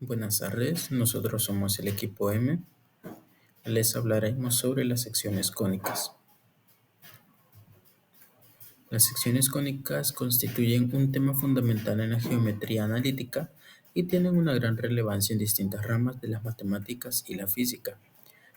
Buenas tardes, nosotros somos el equipo M. Les hablaremos sobre las secciones cónicas. Las secciones cónicas constituyen un tema fundamental en la geometría analítica y tienen una gran relevancia en distintas ramas de las matemáticas y la física.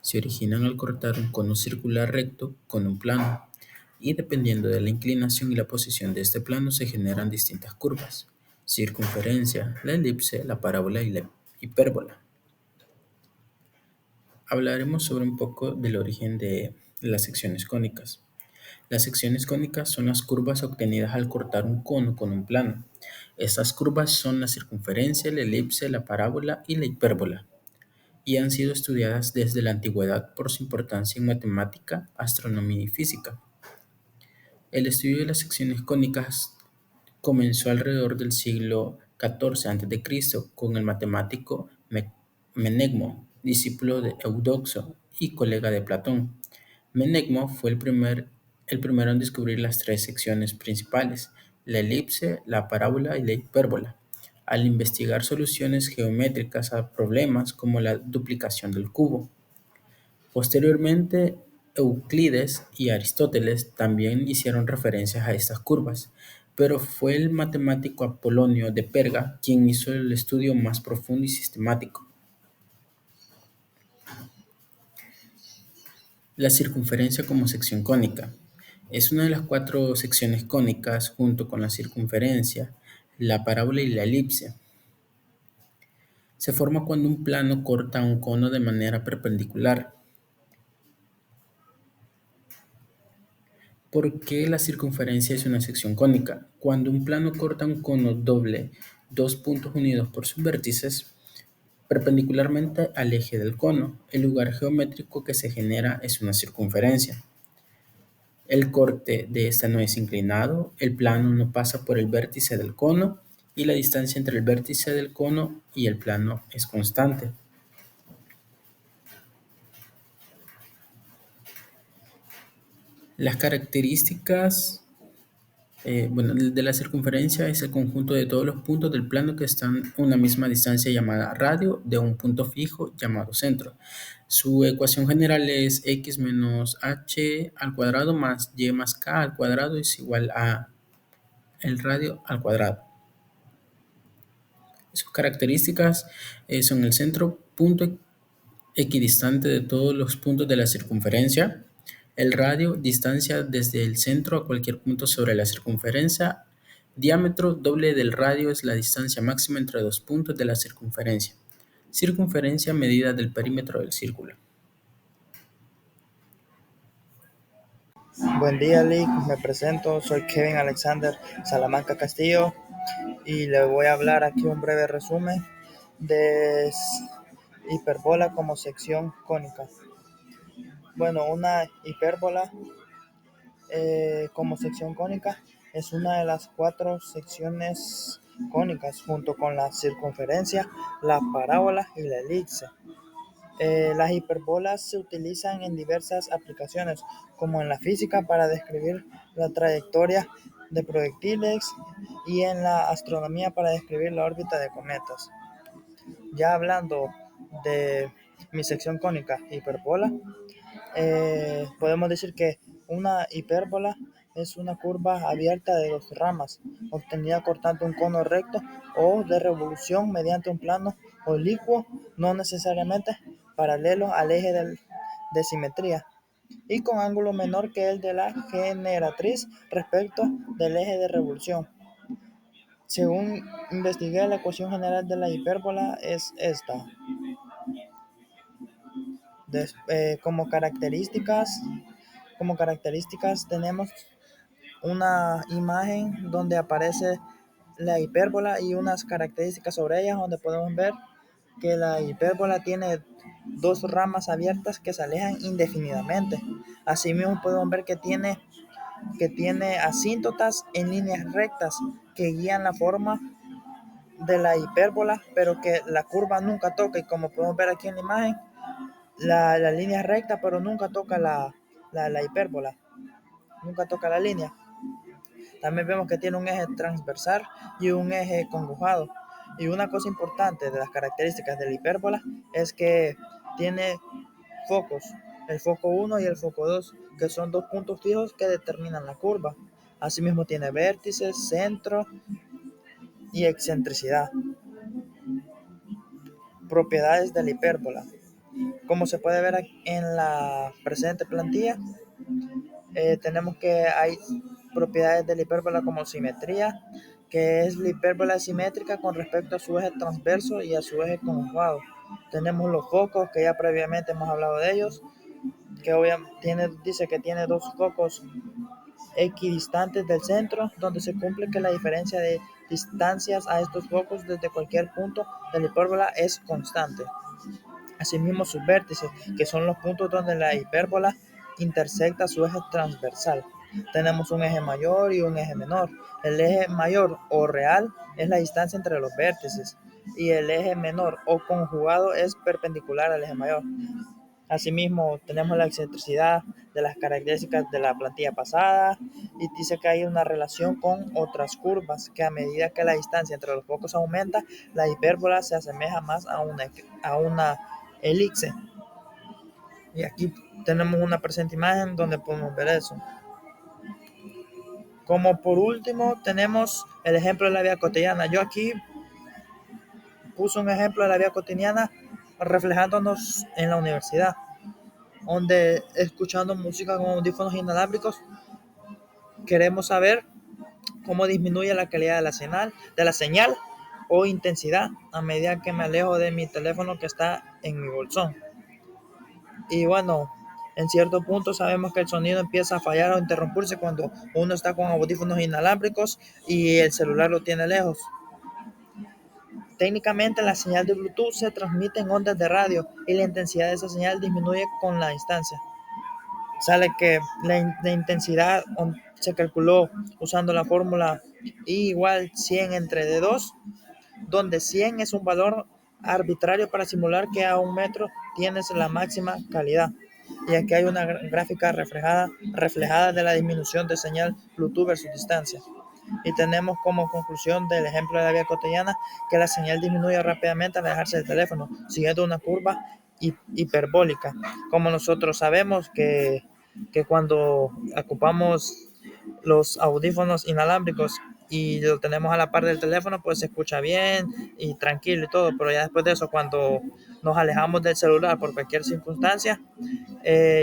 Se originan al cortar un cono circular recto con un plano, y dependiendo de la inclinación y la posición de este plano se generan distintas curvas: circunferencia, la elipse, la parábola y la hipérbola. Hablaremos sobre un poco del origen de las secciones cónicas. Las secciones cónicas son las curvas obtenidas al cortar un cono con un plano. Estas curvas son la circunferencia, la elipse, la parábola y la hipérbola, y han sido estudiadas desde la antigüedad por su importancia en matemática, astronomía y física. El estudio de las secciones cónicas comenzó alrededor del siglo XIV a.C. con el matemático Menegmo, discípulo de Eudoxo y colega de Platón. Menegmo fue el primero en descubrir las tres secciones principales: la elipse, la parábola y la hipérbola, al investigar soluciones geométricas a problemas como la duplicación del cubo. Posteriormente, Euclides y Aristóteles también hicieron referencias a estas curvas, pero fue el matemático Apolonio de Perga quien hizo el estudio más profundo y sistemático. La circunferencia como sección cónica es una de las cuatro secciones cónicas junto con la circunferencia, la parábola y la elipse. Se forma cuando un plano corta un cono de manera perpendicular. ¿Por qué la circunferencia es una sección cónica? Cuando un plano corta un cono doble, dos puntos unidos por sus vértices, perpendicularmente al eje del cono, el lugar geométrico que se genera es una circunferencia. El corte de esta no es inclinado, el plano no pasa por el vértice del cono y la distancia entre el vértice del cono y el plano es constante. Las características de la circunferencia es el conjunto de todos los puntos del plano que están a una misma distancia llamada radio de un punto fijo llamado centro. Su ecuación general es x menos h al cuadrado más y más k al cuadrado es igual a el radio al cuadrado. Sus características son el centro, punto equidistante de todos los puntos de la circunferencia; el radio, distancia desde el centro a cualquier punto sobre la circunferencia; diámetro, doble del radio es la distancia máxima entre dos puntos de la circunferencia; circunferencia, medida del perímetro del círculo. Buen día, Lick. Me presento, soy Kevin Alexander Salamanca Castillo y le voy a hablar aquí un breve resumen de hipérbola como sección cónica. Bueno, una hipérbola como sección cónica es una de las cuatro secciones cónicas junto con la circunferencia, la parábola y la elipse. Las hiperbolas se utilizan en diversas aplicaciones, como en la física para describir la trayectoria de proyectiles y en la astronomía para describir la órbita de cometas. Ya hablando de mi sección cónica hiperbola, podemos decir que una hipérbola es una curva abierta de dos ramas, obtenida cortando un cono recto o de revolución mediante un plano oblicuo, no necesariamente paralelo al eje de simetría, y con ángulo menor que el de la generatriz respecto del eje de revolución. Según investigué, la ecuación general de la hipérbola es esta. Como características tenemos una imagen donde aparece la hipérbola y unas características sobre ella, donde podemos ver que la hipérbola tiene dos ramas abiertas que se alejan indefinidamente. Asimismo podemos ver que tiene asíntotas en líneas rectas que guían la forma de la hipérbola, pero que la curva nunca toca, y como podemos ver aquí en la imagen, la línea es recta, pero nunca toca la hipérbola, nunca toca la línea. También vemos que tiene un eje transversal y un eje congojado. Y una cosa importante de las características de la hipérbola es que tiene focos, el foco 1 y el foco 2, que son dos puntos fijos que determinan la curva. Asimismo tiene vértices, centro y excentricidad. Propiedades de la hipérbola. Como se puede ver en la presente plantilla, tenemos que hay propiedades de la hipérbola como simetría, que es la hipérbola simétrica con respecto a su eje transverso y a su eje conjugado. Tenemos los focos, que ya previamente hemos hablado de ellos, que dice que tiene dos focos equidistantes del centro, donde se cumple que la diferencia de distancias a estos focos desde cualquier punto de la hipérbola es constante. Asimismo, sus vértices, que son los puntos donde la hipérbola intersecta su eje transversal. Tenemos un eje mayor y un eje menor. El eje mayor o real es la distancia entre los vértices y el eje menor o conjugado es perpendicular al eje mayor. Asimismo, tenemos la excentricidad de las características de la plantilla pasada y dice que hay una relación con otras curvas, que a medida que la distancia entre los focos aumenta, la hipérbola se asemeja más a una elipse. Y aquí tenemos una presente imagen donde podemos ver eso. Como por último, tenemos el ejemplo de la vida cotidiana. Yo aquí puse un ejemplo de la vida cotidiana reflejándonos en la universidad, donde escuchando música con audífonos inalámbricos queremos saber cómo disminuye la calidad de la señal o intensidad a medida que me alejo de mi teléfono que está en mi bolsón. Y bueno, en cierto punto sabemos que el sonido empieza a fallar o interrumpirse cuando uno está con audífonos inalámbricos y el celular lo tiene lejos. Técnicamente la señal de Bluetooth se transmite en ondas de radio y la intensidad de esa señal disminuye con la distancia. Sale que la intensidad se calculó usando la fórmula I igual 100 entre D2, donde 100 es un valor arbitrario para simular que a un metro tienes la máxima calidad. Y aquí hay una gráfica reflejada de la disminución de señal Bluetooth versus distancia. Y tenemos como conclusión del ejemplo de la vida cotidiana que la señal disminuye rápidamente al alejarse del teléfono, siguiendo una curva hiperbólica. Como nosotros sabemos que cuando ocupamos los audífonos inalámbricos y lo tenemos a la par del teléfono, pues se escucha bien y tranquilo y todo, pero ya después de eso, cuando nos alejamos del celular por cualquier circunstancia,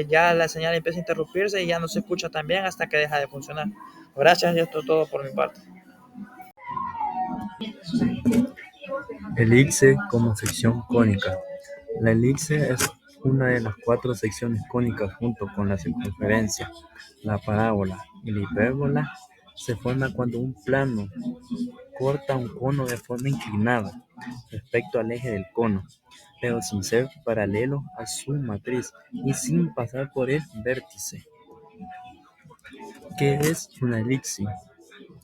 ya la señal empieza a interrumpirse y ya no se escucha tan bien hasta que deja de funcionar. Gracias y esto es todo por mi parte. Elipse como sección cónica. La elipse es una de las cuatro secciones cónicas junto con la circunferencia. La parábola y la hipérbola se forman cuando un plano corta un cono de forma inclinada respecto al eje del cono, pero sin ser paralelo a su matriz y sin pasar por el vértice. ¿Qué es una elipse?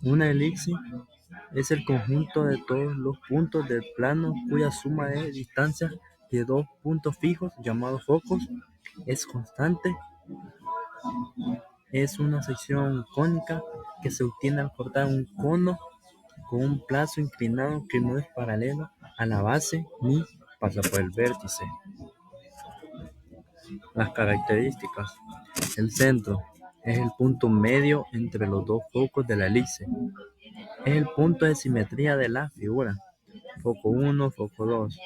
Una elipse es el conjunto de todos los puntos del plano cuya suma de distancia de dos puntos fijos llamados focos es constante. Es una sección cónica que se obtiene al cortar un cono con un plazo inclinado que no es paralelo a la base ni pasa por el vértice. Las características. El centro es el punto medio entre los dos focos de la elipse. Es el punto de simetría de la figura. Foco 1, foco 2.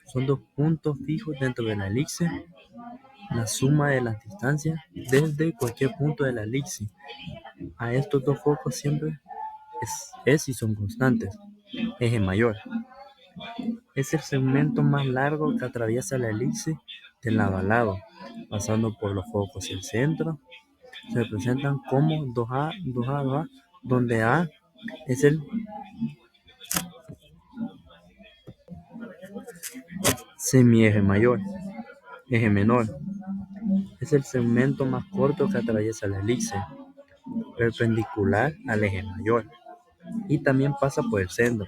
Son dos puntos fijos dentro de la elipse. La suma de las distancias desde cualquier punto de la elipse a estos dos focos siempre es y son constantes. Eje mayor. Es el segmento más largo que atraviesa la elipse de lado a lado, pasando por los focos y el centro. Se representan como 2A, 2A, 2A, donde A es el semieje mayor. Eje menor. Es el segmento más corto que atraviesa la elipse, perpendicular al eje mayor, y también pasa por el centro.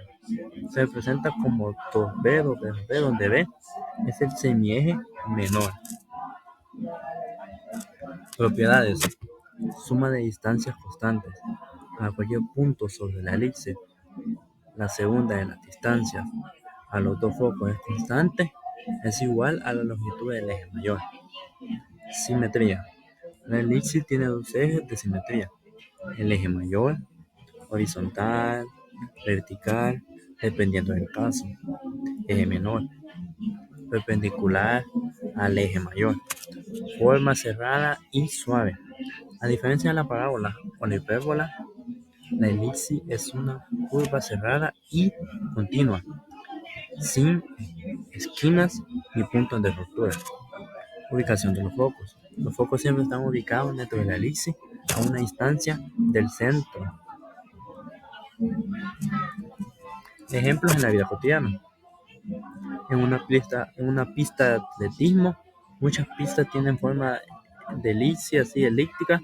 Se representa como 2B, 2B, 2B, donde B es el semieje menor. Propiedades. Suma de distancias constantes a cualquier punto sobre la elipse. La segunda de las distancias a los dos focos es constante, es igual a la longitud del eje mayor. Simetría. La elipse tiene dos ejes de simetría. El eje mayor, horizontal, vertical, dependiendo del caso. Eje menor, perpendicular al eje mayor. Forma cerrada y suave. A diferencia de la parábola o la hipérbola, la elipse es una curva cerrada y continua, sin esquinas ni puntos de ruptura. Ubicación de los focos. Los focos siempre están ubicados dentro de la elipse a una distancia del centro. Ejemplos en la vida cotidiana. En una pista de atletismo, muchas pistas tienen forma de elipse, así elíptica,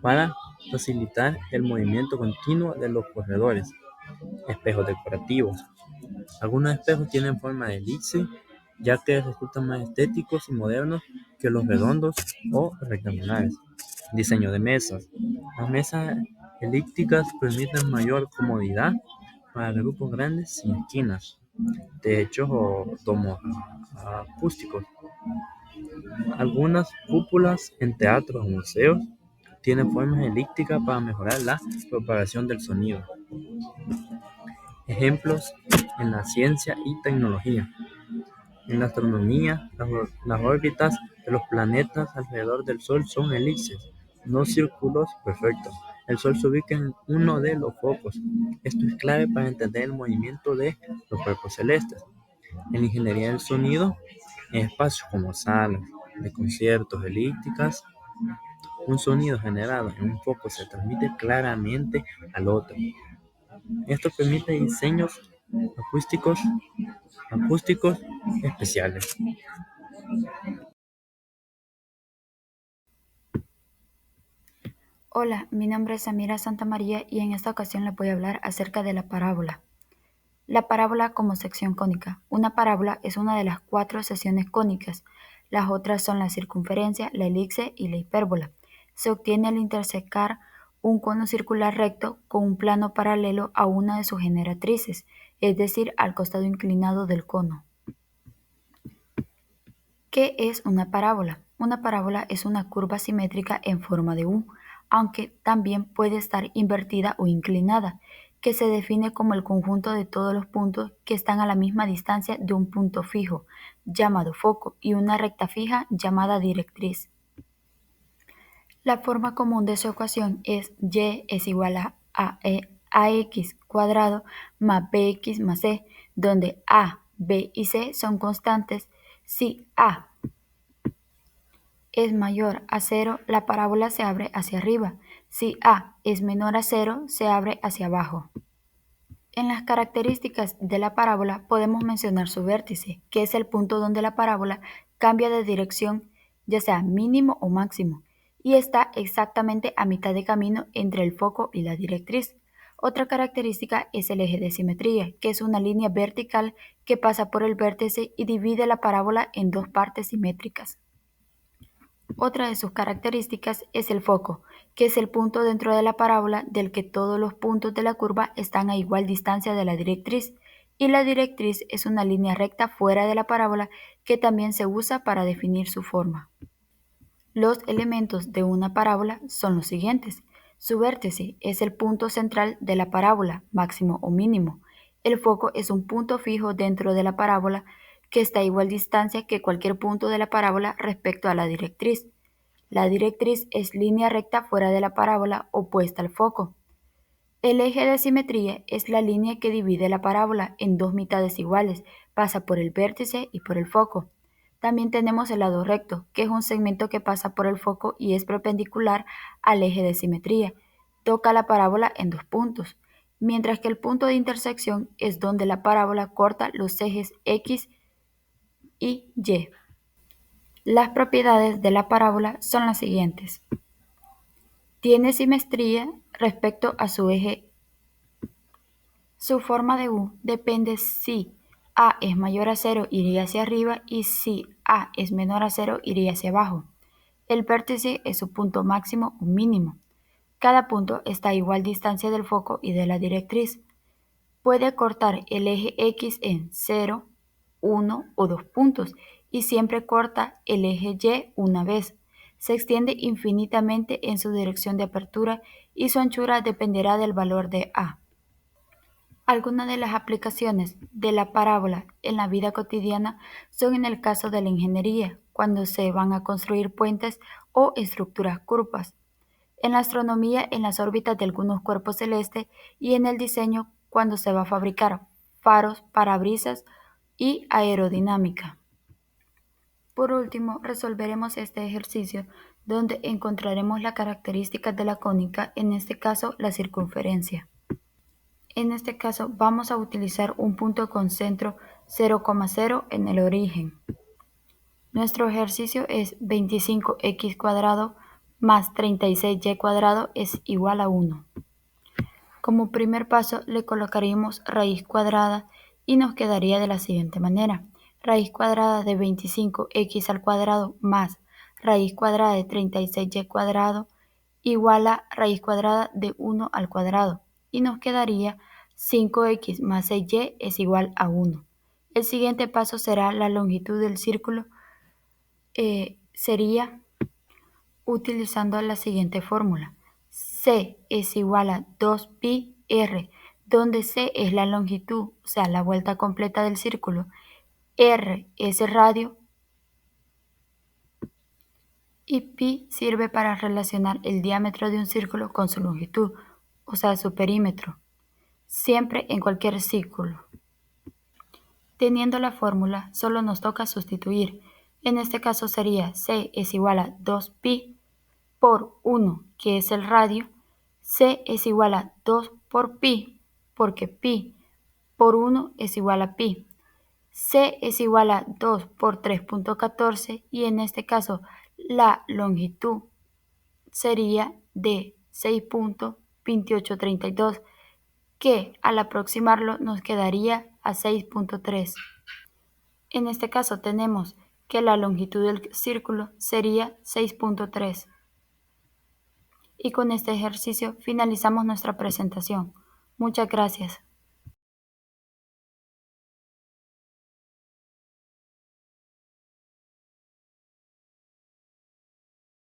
para facilitar el movimiento continuo de los corredores. Espejos decorativos. Algunos espejos tienen forma de elipse, ya que resultan más estéticos y modernos que los redondos o rectangulares. Diseño de mesas. Las mesas elípticas permiten mayor comodidad para grupos grandes sin esquinas, techos o tomos acústicos. Algunas cúpulas en teatros o museos tienen formas elípticas para mejorar la propagación del sonido. Ejemplos en la ciencia y tecnología. En la astronomía, las órbitas de los planetas alrededor del Sol son elipses, no círculos perfectos. El Sol se ubica en uno de los focos. Esto es clave para entender el movimiento de los cuerpos celestes. En la ingeniería del sonido, en espacios como salas de conciertos elípticas, un sonido generado en un foco se transmite claramente al otro. Esto permite diseños acústicos especiales. Hola, mi nombre es Samira Santamaría y en esta ocasión les voy a hablar acerca de la parábola. La parábola como sección cónica. Una parábola es una de las 4 secciones cónicas. Las otras son la circunferencia, la elipse y la hipérbola. Se obtiene al intersecar un cono circular recto con un plano paralelo a una de sus generatrices, es decir, al costado inclinado del cono. ¿Qué es una parábola? Una parábola es una curva simétrica en forma de U, aunque también puede estar invertida o inclinada, que se define como el conjunto de todos los puntos que están a la misma distancia de un punto fijo, llamado foco, y una recta fija llamada directriz. La forma común de su ecuación es y es igual a ax cuadrado más bx más c, donde a, b y c son constantes. Si a es mayor a 0, la parábola se abre hacia arriba. Si a es menor a 0, se abre hacia abajo. En las características de la parábola podemos mencionar su vértice, que es el punto donde la parábola cambia de dirección, ya sea mínimo o máximo, y está exactamente a mitad de camino entre el foco y la directriz. Otra característica es el eje de simetría, que es una línea vertical que pasa por el vértice y divide la parábola en dos partes simétricas. Otra de sus características es el foco, que es el punto dentro de la parábola del que todos los puntos de la curva están a igual distancia de la directriz, y la directriz es una línea recta fuera de la parábola que también se usa para definir su forma. Los elementos de una parábola son los siguientes. Su vértice es el punto central de la parábola, máximo o mínimo. El foco es un punto fijo dentro de la parábola que está a igual distancia que cualquier punto de la parábola respecto a la directriz. La directriz es línea recta fuera de la parábola opuesta al foco. El eje de simetría es la línea que divide la parábola en dos mitades iguales, pasa por el vértice y por el foco. También tenemos el lado recto, que es un segmento que pasa por el foco y es perpendicular al eje de simetría. Toca la parábola en dos puntos, mientras que el punto de intersección es donde la parábola corta los ejes X y Y. Las propiedades de la parábola son las siguientes. Tiene simetría respecto a su eje. Su forma de U depende si A es mayor a 0 iría hacia arriba y si A es menor a 0 iría hacia abajo. El vértice es su punto máximo o mínimo. Cada punto está a igual distancia del foco y de la directriz. Puede cortar el eje X en 0, 1 o 2 puntos y siempre corta el eje Y una vez. Se extiende infinitamente en su dirección de apertura y su anchura dependerá del valor de A. Algunas de las aplicaciones de la parábola en la vida cotidiana son en el caso de la ingeniería, cuando se van a construir puentes o estructuras curvas, en la astronomía en las órbitas de algunos cuerpos celestes y en el diseño cuando se va a fabricar faros, parabrisas y aerodinámica. Por último, resolveremos este ejercicio donde encontraremos las características de la cónica, en este caso la circunferencia. En este caso vamos a utilizar un punto con centro 0,0 en el origen. Nuestro ejercicio es 25x² más 36y² es igual a 1. Como primer paso le colocaríamos raíz cuadrada y nos quedaría de la siguiente manera. Raíz cuadrada de 25x² más raíz cuadrada de 36y² igual a raíz cuadrada de 1 al cuadrado. Y nos quedaría 5x más 6y es igual a 1. El siguiente paso será la longitud del círculo. Sería utilizando la siguiente fórmula. C es igual a 2pi r, donde C es la longitud, o sea, la vuelta completa del círculo, r es el radio y pi sirve para relacionar el diámetro de un círculo con su longitud, o sea, su perímetro, siempre en cualquier círculo. Teniendo la fórmula, solo nos toca sustituir. En este caso sería C es igual a 2pi por 1, que es el radio. C es igual a 2 por pi, porque pi por 1 es igual a pi. C es igual a 2 por 3.14 y en este caso la longitud sería de 6.2832, que al aproximarlo nos quedaría a 6.3. En este caso tenemos que la longitud del círculo sería 6.3. Y con este ejercicio finalizamos nuestra presentación. Muchas gracias.